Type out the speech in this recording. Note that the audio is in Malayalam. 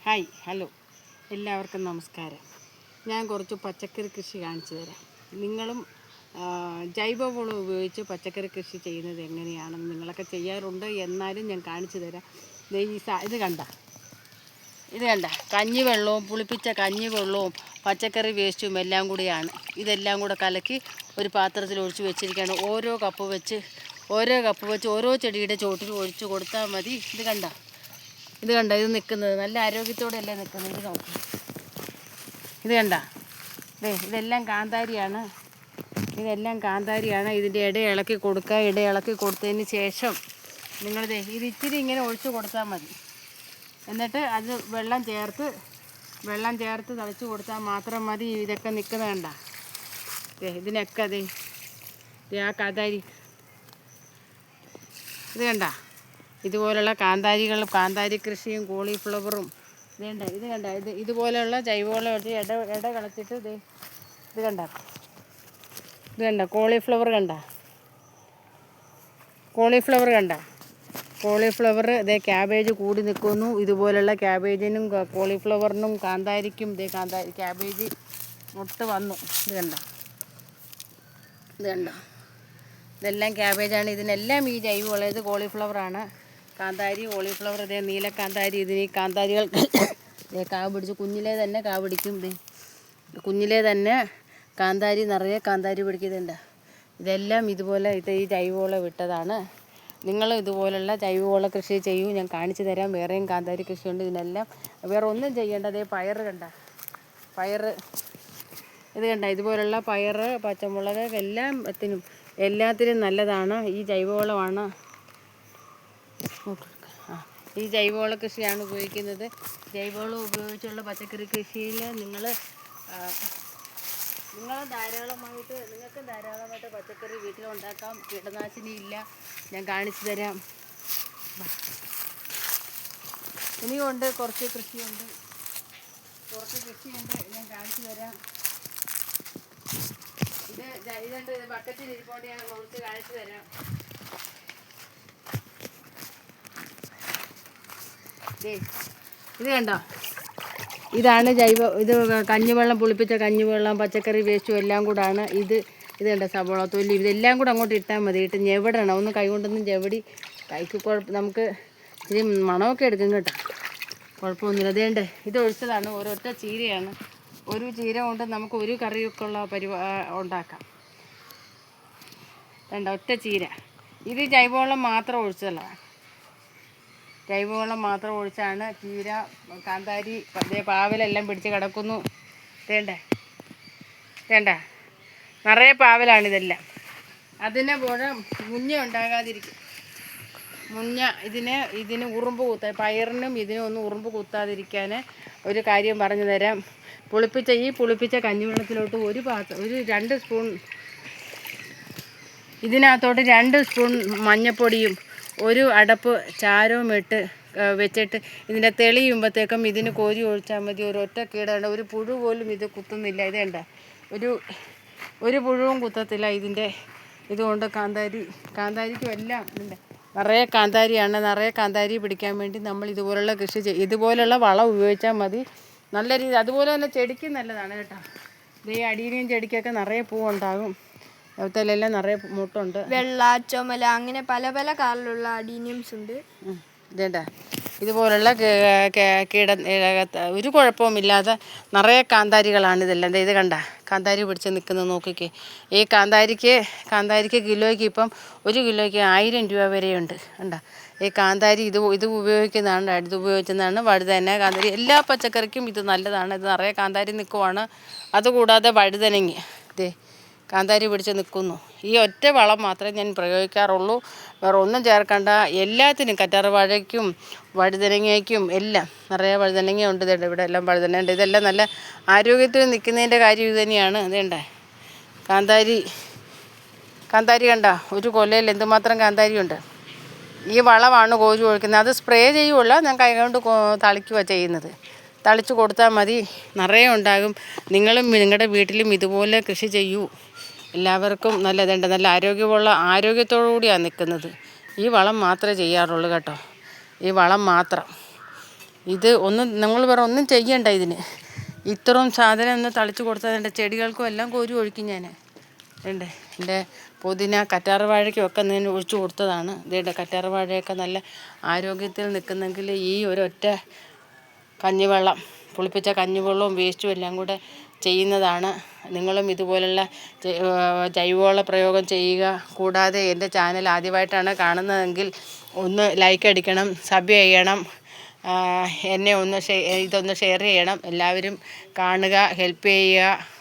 ഹായ് ഹലോ എല്ലാവർക്കും നമസ്കാരം. ഞാൻ കുറച്ച് പച്ചക്കറി കൃഷി കാണിച്ചു തരാം. നിങ്ങളും ജൈവവളം ഉപയോഗിച്ച് പച്ചക്കറി കൃഷി ചെയ്യുന്നത് എങ്ങനെയാണെന്ന് നിങ്ങളൊക്കെ ചെയ്യാറുണ്ട്. എന്നാലും ഞാൻ കാണിച്ചു തരാം. ഇത് കണ്ട കഞ്ഞിവെള്ളവും പുളിപ്പിച്ച കഞ്ഞിവെള്ളവും പച്ചക്കറി വേസ്റ്റും എല്ലാം കൂടിയാണ്. ഇതെല്ലാം കൂടെ കലക്കി ഒരു പാത്രത്തിൽ ഒഴിച്ച് വെച്ചിരിക്കുകയാണ്. ഓരോ കപ്പ് വെച്ച് ഓരോ ചെടിയുടെ ചോട്ടിൽ ഒഴിച്ച് കൊടുത്താൽ മതി. ഇത് കണ്ട ഇത് നിൽക്കുന്നത് നല്ല ആരോഗ്യത്തോടെയല്ലേ നിൽക്കുന്നത്. ഇത് നോക്ക്, ഇത് കണ്ട ഇതെല്ലാം കാന്താരിയാണ്. ഇതിൻ്റെ ഇട ഇളക്കി കൊടുത്തതിന് ശേഷം ഇത് ഇച്ചിരി ഇങ്ങനെ ഒഴിച്ച് കൊടുത്താൽ മതി. എന്നിട്ട് അത് വെള്ളം ചേർത്ത് തളിച്ച് കൊടുത്താൽ മാത്രം മതി. ഇതൊക്കെ നിൽക്കുന്നത് കണ്ട ഇതിനൊക്കെ ആ കാന്താരി ഇത് കണ്ട ഇതുപോലുള്ള കാന്താരി കൃഷിയും കോളിഫ്ലവറും ഇതുപോലെയുള്ള ജൈവവളം വെച്ച് ഇട കളച്ചിട്ട് ഇത് കണ്ട കോളിഫ്ലവർ ക്യാബേജ് കൂടി നിൽക്കുന്നു. ഇതുപോലുള്ള ക്യാബേജിനും കോളിഫ്ലവറിനും കാന്താരിക്കും ക്യാബേജ് മുട്ട് വന്നു. ഇത് കണ്ട ഇതെല്ലാം ക്യാബേജാണ്. ഇതിനെല്ലാം ഈ ജൈവവളം. ഇത് കോളിഫ്ലവറാണ്. കോളിഫ്ലവർ നീലക്കാന്താരി. ഇതിന് ഈ കാന്താരികൾക്ക് കാവ് പിടിച്ച് കുഞ്ഞിലേ തന്നെ കാവ് പിടിക്കും. കുഞ്ഞിലേ തന്നെ നിറയെ കാന്താരി പിടിക്കുന്നുണ്ട്. ഇതെല്ലാം ഇതുപോലെ ഈ ജൈവവളം വിട്ടതാണ്. നിങ്ങൾ ഇതുപോലുള്ള ജൈവവള കൃഷി ചെയ്യൂ. ഞാൻ കാണിച്ചു തരാം. വേറെയും കാന്താരി കൃഷിയുണ്ട്. ഇതിനെല്ലാം വേറെ ഒന്നും ചെയ്യേണ്ട. പയറ് ഇത് ഇതുപോലുള്ള പയറ്, പച്ചമുളക് എല്ലാത്തിനും നല്ലതാണ്. ഈ ജൈവവളമാണ്. ഈ ജൈവവള കൃഷിയാണ് ഉപയോഗിക്കുന്നത്. ജൈവവളം ഉപയോഗിച്ചുള്ള പച്ചക്കറി കൃഷിയിൽ നിങ്ങൾക്ക് ധാരാളമായിട്ട് പച്ചക്കറി വീട്ടിലുണ്ടാക്കാം. കീടനാശിനി ഇല്ല. ഞാൻ കാണിച്ചു തരാം. ഇനിയുണ്ട് കുറച്ച് കൃഷിയുണ്ട്. ഞാൻ കാണിച്ചു തരാം. ഇത് ബക്കറ്റിൽ ഇരിക്കൊണ്ട് ഞാൻ കുറച്ച് കാണിച്ചു തരാം. ഇത് കണ്ടോ, ഇതാണ് ഇത് കഞ്ഞിവെള്ളം, പുളിപ്പിച്ച കഞ്ഞിവെള്ളം, പച്ചക്കറി വേസ്റ്റും എല്ലാം കൂടാണ്. ഇത് കണ്ട സവോള തൊലി, ഇതെല്ലാം കൂടെ അങ്ങോട്ട് ഇട്ടാൽ മതി. ഇട്ട് ഞെവിടണം. ഒന്ന് കൈകൊണ്ടൊന്നും ചെവടി നമുക്ക് ഇച്ചിരി മണമൊക്കെ എടുക്കും കേട്ടോ. കുഴപ്പമൊന്നുമില്ല. ഇത് ഒഴിച്ചതാണ്. ഒരൊറ്റ ചീരയാണ്. ഒരു ചീര കൊണ്ട് നമുക്ക് ഒരു കറിയൊക്കെ ഉള്ള ഉണ്ടാക്കാം. ഒറ്റ ചീര. ഇത് ജൈവവളം മാത്രം ഒഴിച്ചാണ് ചീര, കാന്താരി, പാവലെല്ലാം പിടിച്ച് കിടക്കുന്നു. നിറയെ പാവലാണിതെല്ലാം. അതിനെ പോലെ മുഞ്ഞ ഉണ്ടാകാതിരിക്കും. ഇതിന് ഉറുമ്പ് പയറിനും ഇതിനും ഒന്നും ഉറുമ്പ് കുത്താതിരിക്കാൻ ഒരു കാര്യം പറഞ്ഞു തരാം. പുളിപ്പിച്ച കഞ്ഞിവെള്ളത്തിലോട്ട് ഒരു 2 സ്പൂൺ ഇതിനകത്തോട്ട് 2 സ്പൂൺ മഞ്ഞൾപ്പൊടിയും 1 അടപ്പ് ചാരവും ഇട്ട് വെച്ചിട്ട് ഇതിൻ്റെ തെളിയുമ്പോഴത്തേക്കും ഇതിന് കോരി ഒഴിച്ചാൽ മതി. ഒരൊറ്റ കീടമുണ്ട്. ഒരു പുഴു പോലും ഇത് കുത്തുന്നില്ല. ഒരു പുഴുവും കുത്തത്തില്ല ഇതുകൊണ്ട്. കാന്താരിക്കും എല്ലാം നിറയെ കാന്താരിയാണ്. നിറയെ കാന്താരി പിടിക്കാൻ വേണ്ടി നമ്മൾ ഇതുപോലുള്ള കൃഷി ഇതുപോലുള്ള വളം ഉപയോഗിച്ചാൽ മതി. നല്ല രീതി. അതുപോലെ തന്നെ ചെടിക്കും നല്ലതാണ് കേട്ടോ. അടിയിലെയും ചെടിക്കൊക്കെ നിറയെ പൂവുണ്ടാകും. അതിലെല്ലാം നിറയെ മുട്ടുണ്ട്. വെള്ള, ചുമല, അങ്ങനെ പല കളറിലുള്ള അഡീനിയംസ് ഉണ്ട്. ഇതുപോലുള്ള ഒരു കുഴപ്പവുമില്ലാതെ നിറയെ കാന്താരികളാണ് ഇതെല്ലാം. ഇത് കണ്ട കാന്താരി പിടിച്ച് നിൽക്കുന്നത് നോക്കിക്കേ. ഈ കാന്താരിക്ക് കിലോയ്ക്ക് ഇപ്പം 1 കിലോയ്ക്ക് 1000 രൂപ വരെയുണ്ട്. ഈ കാന്താരി ഇത് ഉപയോഗിക്കുന്നതാണ്. വഴുതന, കാന്താരി എല്ലാ പച്ചക്കറിക്കും ഇത് നല്ലതാണ്. ഇത് നിറയെ കാന്താരി നിൽക്കുവാണ്. അതുകൂടാതെ വഴുതനങ്ങ കാന്താരി പിടിച്ച് നിൽക്കുന്നു. ഈ ഒറ്റ വളം മാത്രമേ ഞാൻ പ്രയോഗിക്കാറുള്ളൂ. വേറെ ഒന്നും ചേർക്കണ്ട. എല്ലാത്തിനും കറ്റാർവാഴയ്ക്കും വഴുതനങ്ങയ്ക്കും എല്ലാം നിറയെ വഴുതനങ്ങ ഉണ്ട്. ഇവിടെ എല്ലാം വഴുതന ഉണ്ട്. ഇതെല്ലാം നല്ല ആരോഗ്യത്തിൽ നിൽക്കുന്നതിൻ്റെ കാര്യം ഇത് തന്നെയാണ്. കാന്താരി കണ്ട ഒരു കൊലയിൽ എന്തുമാത്രം കാന്താരിയുണ്ട്. ഈ വളമാണ് കോരി ഒഴിക്കുന്നത്. അത് സ്പ്രേ ചെയ്യുകയല്ല, ഞാൻ കൈകൊണ്ട് തളിക്കുക ചെയ്യുന്നത്. തളിച്ച് കൊടുത്താൽ മതി. നിറയെ ഉണ്ടാകും. നിങ്ങളും നിങ്ങളുടെ വീട്ടിലും ഇതുപോലെ കൃഷി ചെയ്യൂ. എല്ലാവർക്കും നല്ല ആരോഗ്യത്തോടു കൂടിയാണ് നിൽക്കുന്നത്. ഈ വളം മാത്രമേ ചെയ്യാറുള്ളൂ കേട്ടോ. ഈ വളം മാത്രം. ഇത് ഒന്നും നമ്മൾ വേറെ ഒന്നും ചെയ്യണ്ട ഇതിന്. ഇത്രയും സാധനം ഒന്ന് തളിച്ച് കൊടുത്താൽ എൻ്റെ ചെടികൾക്കും എല്ലാം കോരി ഒഴിക്കും ഞാൻ. ഉണ്ട് എൻ്റെ പുതിന കറ്റാർവാഴയ്ക്കും ഒക്കെ ഞാൻ ഒഴിച്ചു കൊടുത്തതാണ്. ഇതേണ്ട കറ്റാർവാഴയൊക്കെ നല്ല ആരോഗ്യത്തിൽ നിൽക്കുന്നെങ്കിൽ ഈ ഒരൊറ്റ കഞ്ഞിവെള്ളം, പുളിപ്പിച്ച കഞ്ഞിവെള്ളവും വേസ്റ്റും എല്ലാം കൂടെ ചെയ്യുന്നതാണ്. നിങ്ങളും ഇതുപോലുള്ള ജൈവവള പ്രയോഗം ചെയ്യുക. കൂടാതെ എൻ്റെ ചാനൽ ആദ്യമായിട്ടാണ് കാണുന്നതെങ്കിൽ ഒന്ന് ലൈക്ക് അടിക്കണം, സബ് ചെയ്യണം, എന്നെ ഒന്ന് ഇതൊന്ന് ഷെയർ ചെയ്യണം. എല്ലാവരും കാണുക, ഹെൽപ്പ് ചെയ്യുക.